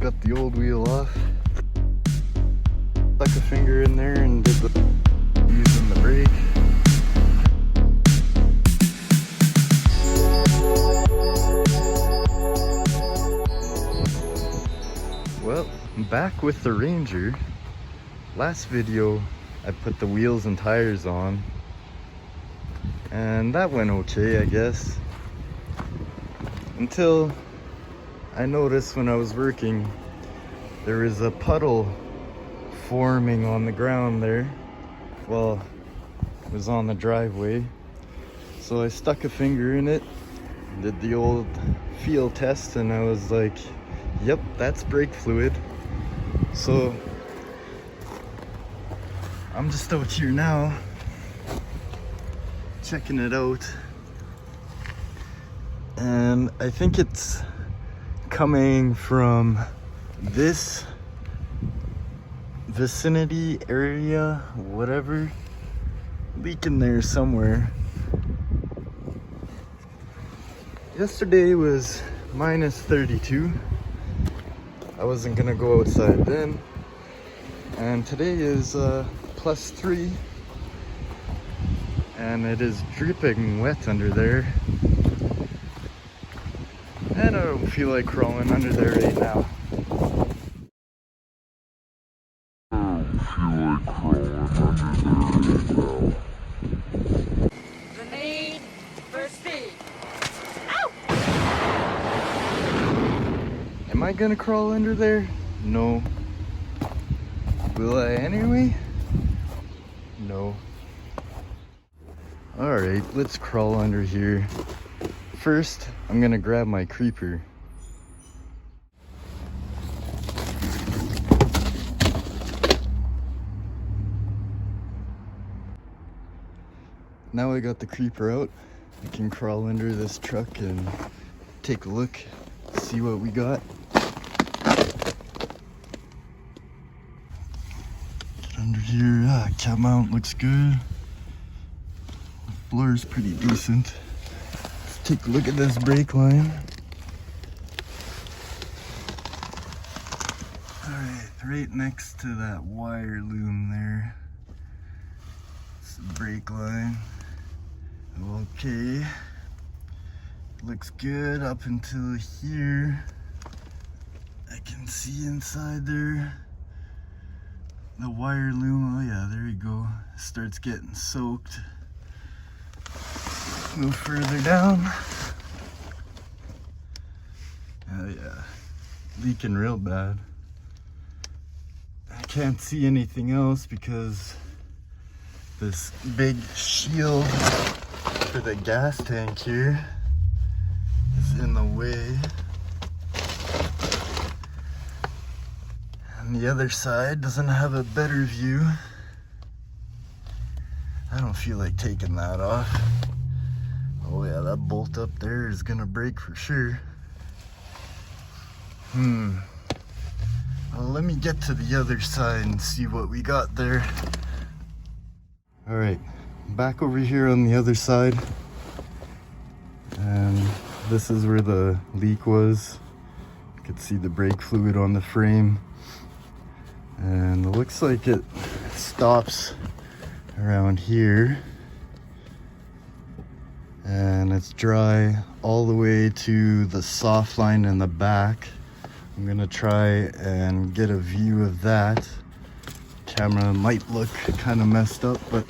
Got the old wheel off. Stuck a finger in there and did the using the brake. Well, I'm back with the Ranger. Last video I put the wheels and tires on and that went okay, I guess, until I noticed when I was working there was a puddle forming on the ground there. Well, it was on the driveway, so I stuck a finger in it, did the old feel test, and I was like, yep, that's brake fluid. So I'm just out here now checking it out, and I think it's coming from this vicinity area, whatever, leak in there somewhere. Yesterday was minus 32. I wasn't gonna go outside then, and today is plus 3, and it is dripping wet under there, and I don't feel like crawling under there right now. The need for speed. Am I gonna crawl under there? No. Will I anyway? No. Alright, let's crawl under here. First, I'm gonna grab my creeper. Now I got the creeper out, I can crawl under this truck and take a look, see what we got. Get under here. Cab mount looks good. Blur's pretty decent. Let's take a look at this brake line. Alright, right next to that wire loom there. It's the brake line. Okay. Looks good up until here. I can see inside there. The wire loom, oh yeah, there you go. Starts getting soaked. Move further down. Oh yeah, leaking real bad. I can't see anything else because this big shield for the gas tank here is in the way. And the other side doesn't have a better view. I don't feel like taking that off. Oh yeah, that bolt up there is gonna break for sure. Well, let me get to the other side and see what we got there. All right, back over here on the other side. And this is where the leak was. You could see the brake fluid on the frame. And it looks like it stops around here. And it's dry all the way to the soft line in the back. I'm gonna try and get a view of that. Camera might look kind of messed up, but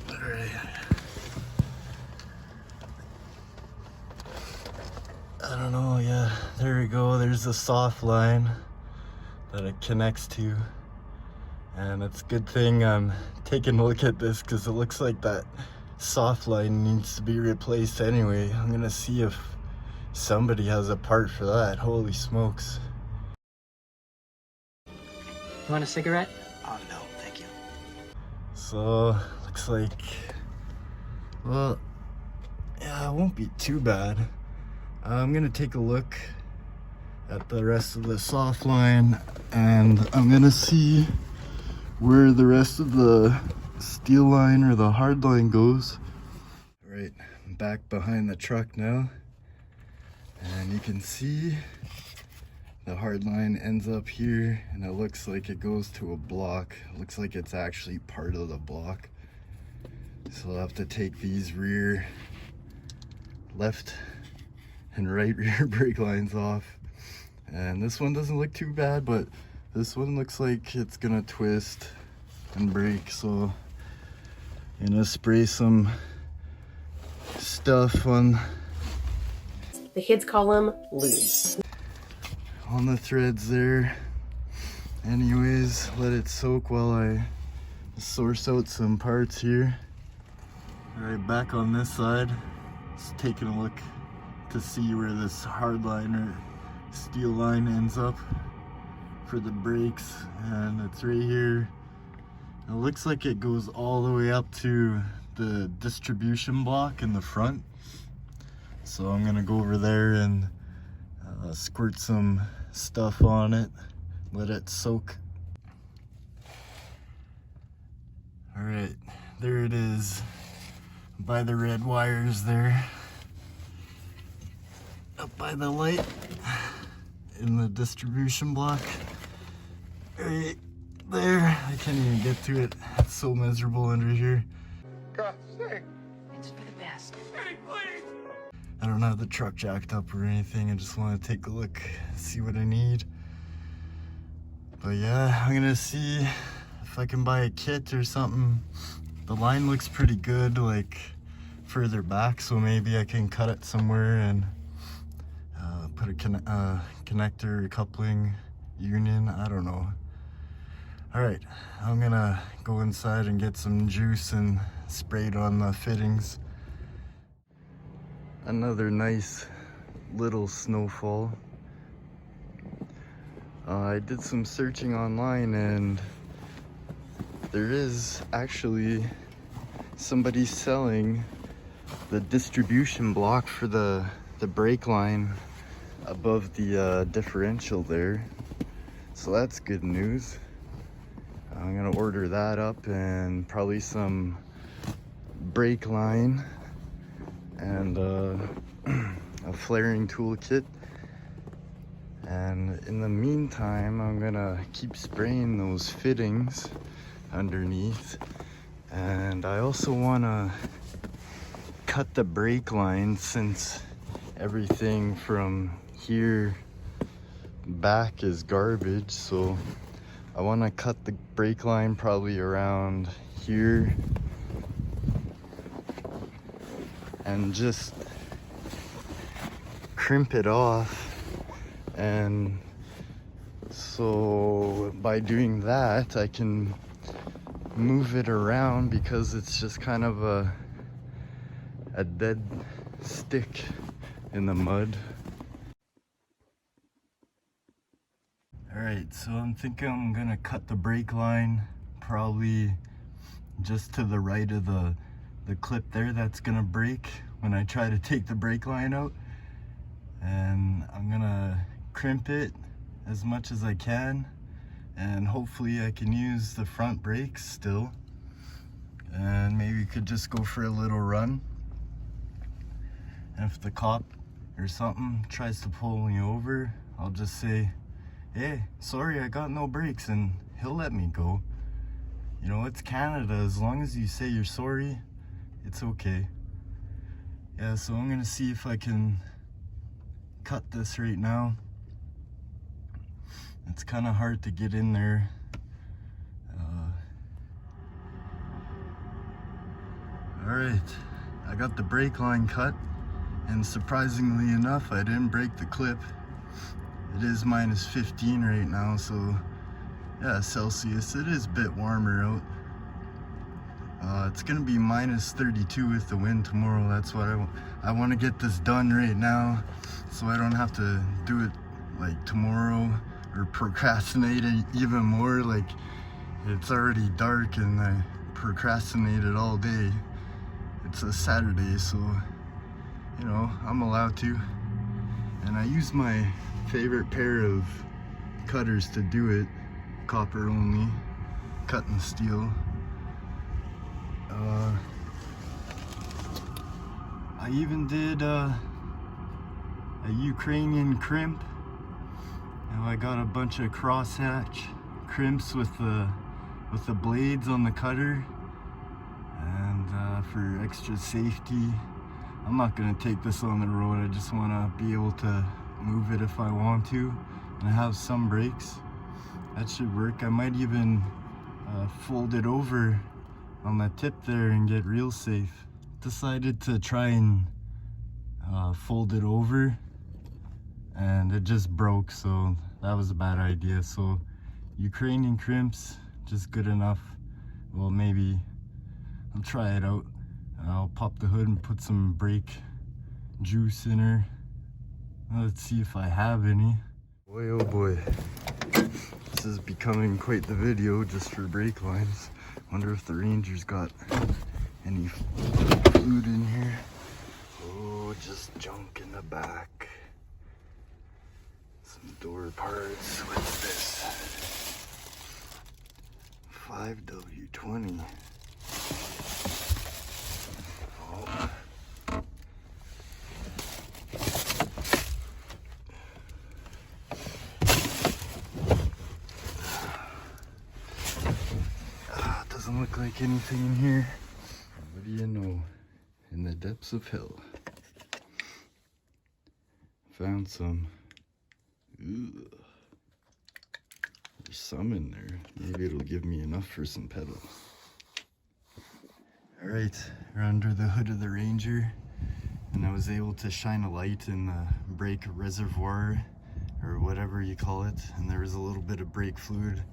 alright. I don't know, yeah, there we go. There's the soft line that it connects to. And it's a good thing I'm taking a look at this because it looks like that soft line needs to be replaced anyway. I'm gonna see if somebody has a part for that. Holy smokes. You want a cigarette? Oh, no, thank you. So, looks like, well, yeah, it won't be too bad. I'm gonna take a look at the rest of the soft line and I'm gonna see where the rest of the steel line or the hard line goes. All right, I'm back behind the truck now, and you can see the hard line ends up here, and it looks like it goes to a block. It looks like it's actually part of the block. So I'll have to take these rear left and right rear brake lines off. And this one doesn't look too bad, but this one looks like it's gonna twist and break. So I'm gonna spray some stuff on the kids call them lubes. On the threads there. Anyways, let it soak while I source out some parts here. All right, back on this side, just taking a look to see where this hard line or steel line ends up for the brakes, and it's right here. It looks like it goes all the way up to the distribution block in the front. So I'm gonna go over there and squirt some stuff on it, let it soak. All right, there it is by the red wires there, up by the light in the distribution block. Right there, I can't even get to it. It's so miserable under here. God, sing. It's for the best. Hey, please. I don't have the truck jacked up or anything. I just want to take a look, see what I need. But yeah, I'm gonna see if I can buy a kit or something. The line looks pretty good, like further back, so maybe I can cut it somewhere and put a connector, coupling, union, I don't know. All right, I'm gonna go inside and get some juice and spray it on the fittings. Another nice little snowfall. I did some searching online, and there is actually somebody selling the distribution block for the brake line above the differential there. So that's good news. I'm gonna order that up, and probably some brake line and a flaring toolkit. And in the meantime, I'm gonna keep spraying those fittings underneath. And I also wanna cut the brake line, since everything from here back is garbage. So I wanna cut the brake line probably around here and just crimp it off. And so by doing that, I can move it around, because it's just kind of a dead stick in the mud. All right, so I'm thinking I'm gonna cut the brake line probably just to the right of the clip there that's gonna break when I try to take the brake line out. And I'm gonna crimp it as much as I can, and hopefully I can use the front brakes still, and maybe could just go for a little run. And if the cop or something tries to pull me over, I'll just say, hey, sorry, I got no brakes, and he'll let me go. You know, it's Canada. As long as you say you're sorry, it's okay. Yeah, so I'm gonna see if I can cut this right now. It's kind of hard to get in there. All right, I got the brake line cut, and surprisingly enough, I didn't break the clip. It is minus 15 right now, so yeah, Celsius. It is a bit warmer out. It's gonna be minus 32 with the wind tomorrow. That's what I want to get this done right now, so I don't have to do it like tomorrow or procrastinate it even more. Like, it's already dark and I procrastinated all day. It's a Saturday, so you know, I'm allowed to. And I use my favorite pair of cutters to do it, copper only, cut and steel. I even did a Ukrainian crimp. Now I got a bunch of crosshatch crimps with the blades on the cutter, and for extra safety, I'm not gonna take this on the road. I just want to be able to move it if I want to, and I have some brakes. That should work. I might even fold it over on the tip there and get real safe. Decided to try and fold it over, and it just broke, so that was a bad idea. So Ukrainian crimps, just good enough. Well, maybe I'll try it out. I'll pop the hood and put some brake juice in her. Let's see if I have any. Boy, oh boy. This is becoming quite the video just for brake lines. Wonder if the Ranger's got any fluid in here. Oh, just junk in the back. Some door parts. What's this? 5W20. Oh. Doesn't look like anything in here. What do you know? In the depths of hell. Found some. Ugh. There's some in there. Maybe it'll give me enough for some pedals. Alright, we're under the hood of the Ranger, and I was able to shine a light in the brake reservoir, or whatever you call it, and there was a little bit of brake fluid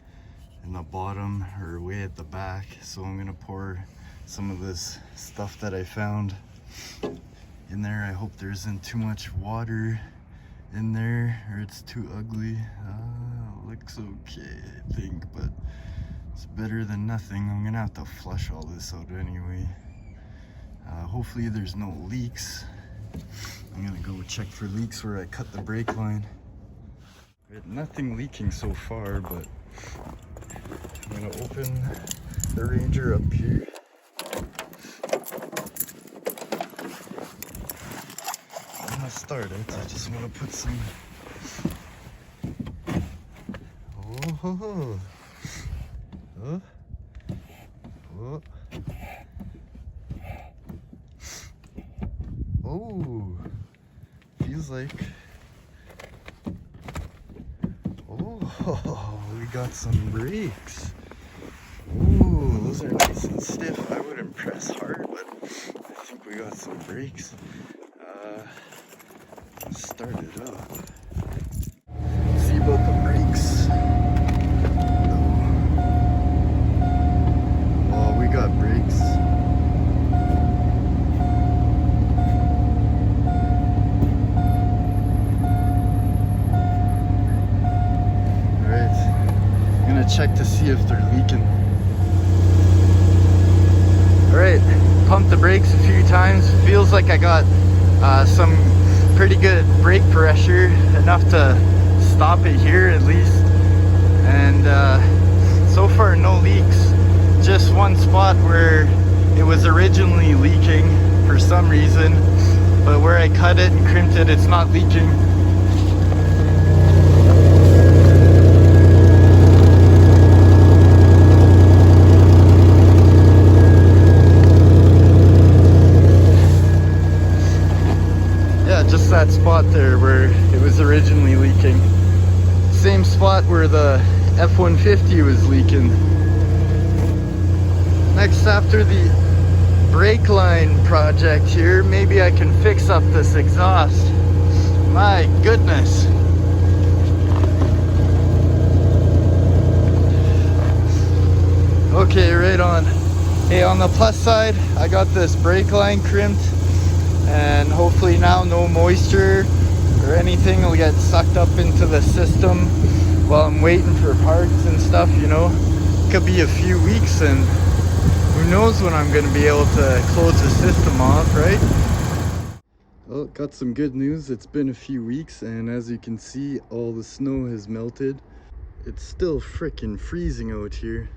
in the bottom or way at the back. So I'm gonna pour some of this stuff that I found in there. I hope there isn't too much water in there or it's too ugly. Looks okay, I think, but it's better than nothing. I'm gonna have to flush all this out anyway. Hopefully there's no leaks. I'm gonna go check for leaks where I cut the brake line. Nothing leaking so far, but I'm gonna open the Ranger up here. I'm gonna start it. I just want to put some. Oh, ho, ho. Oh. Oh. Oh. Feels like. Oh, we got some brakes. Ooh, those are nice and stiff. I wouldn't press hard, but I think we got some brakes. Let's start it up. See about the brakes. Oh, we got brakes. Check to see if they're leaking. Alright, pumped the brakes a few times. Feels like I got some pretty good brake pressure, enough to stop it here at least. And so far no leaks. Just one spot where it was originally leaking for some reason, but where I cut it and crimped it, it's not leaking. Just that spot there where it was originally leaking. Same spot where the F-150 was leaking. Next, after the brake line project here, maybe I can fix up this exhaust. My goodness. Okay, right on. Hey, on the plus side, I got this brake line crimped, and hopefully now no moisture or anything will get sucked up into the system while I'm waiting for parts and stuff, you know. Could be a few weeks, and who knows when I'm going to be able to close the system off, right? Well, got some good news. It's been a few weeks, and as you can see, all the snow has melted. It's still frickin' freezing out here.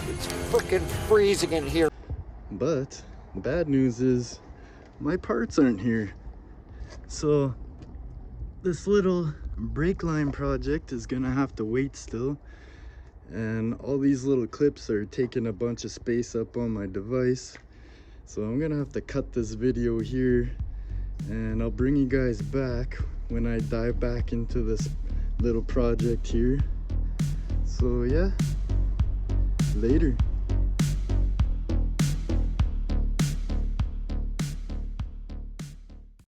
It's frickin' freezing in here. But the bad news is my parts aren't here. So this little brake line project is gonna have to wait still. And all these little clips are taking a bunch of space up on my device. So I'm gonna have to cut this video here, and I'll bring you guys back when I dive back into this little project here. So yeah, later.